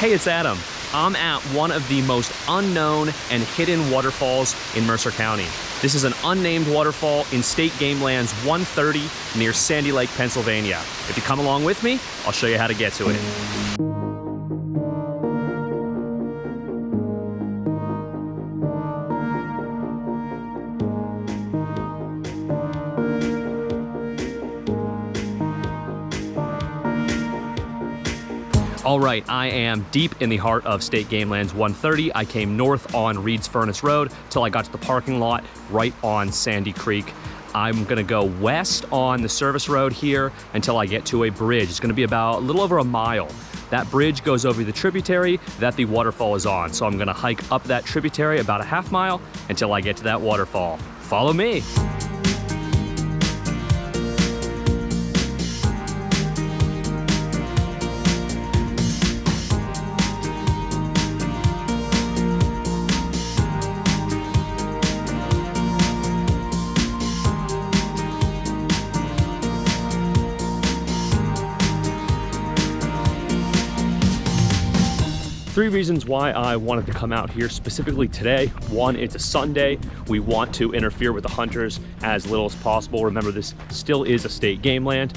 Hey, it's Adam. I'm at one of the most unknown and hidden waterfalls in Mercer County. This is an unnamed waterfall in State Game Lands 130 near Sandy Lake, Pennsylvania. If you come along with me, I'll show you how to get to it. All right, I am deep in the heart of State Game Lands 130. I came north on Reed's Furnace Road till I got to the parking lot right on Sandy Creek. I'm gonna go west on the service road here until I get to a bridge. It's gonna be about a little over a mile. That bridge goes over the tributary that the waterfall is on. So I'm gonna hike up that tributary about a half mile until I get to that waterfall. Follow me. Three reasons why I wanted to come out here specifically today. One, it's a Sunday. We want to interfere with the hunters as little as possible. Remember, this still is a state game land.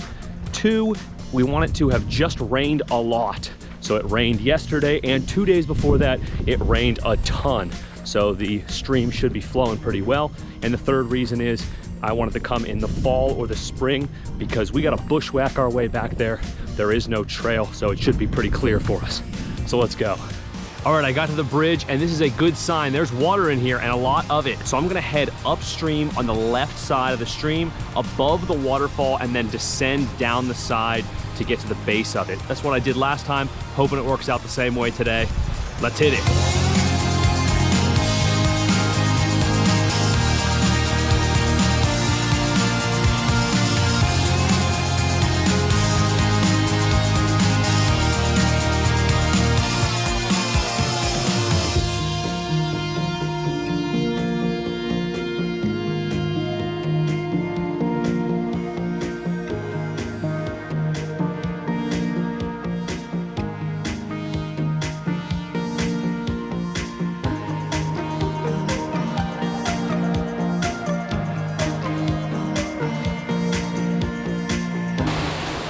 Two, we want it to have just rained a lot. So it rained yesterday, and 2 days before that, it rained a ton. So the stream should be flowing pretty well. And the third reason is I wanted to come in the fall or the spring because we got to bushwhack our way back there. There is no trail, so it should be pretty clear for us. So let's go. All right, I got to the bridge and this is a good sign. There's water in here and a lot of it. So I'm gonna head upstream on the left side of the stream above the waterfall and then descend down the side to get to the base of it. That's what I did last time. Hoping it works out the same way today. Let's hit it.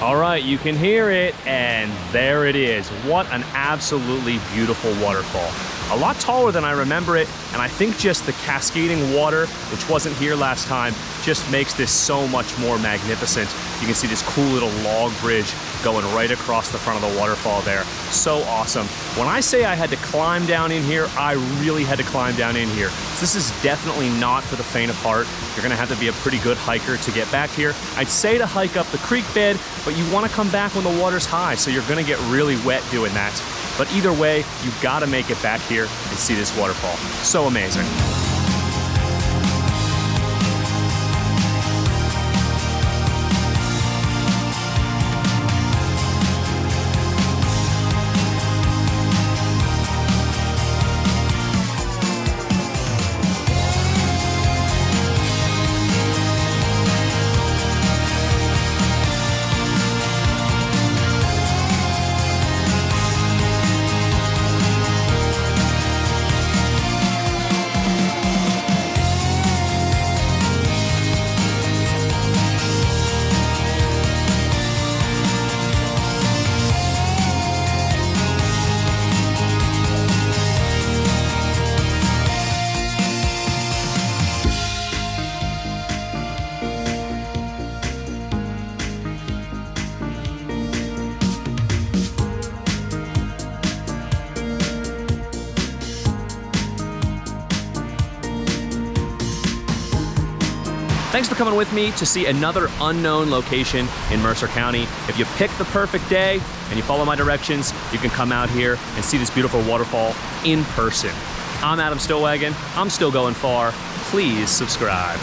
All right, you can hear it, and there it is. What an absolutely beautiful waterfall. A lot taller than I remember it, and I think just the cascading water, which wasn't here last time, just makes this so much more magnificent. You can see this cool little log bridge going right across the front of the waterfall there. So awesome. When I say I had to climb down in here, I really had to climb down in here. So this is definitely not for the faint of heart. You're gonna have to be a pretty good hiker to get back here. I'd say to hike up the creek bed, but you wanna come back when the water's high, so you're gonna get really wet doing that. But either way, you've gotta make it back here and see this waterfall. So amazing. Thanks for coming with me to see another unknown location in Mercer County. If you pick the perfect day and you follow my directions, you can come out here and see this beautiful waterfall in person. I'm Adam Stillwagon. I'm still going far. Please subscribe.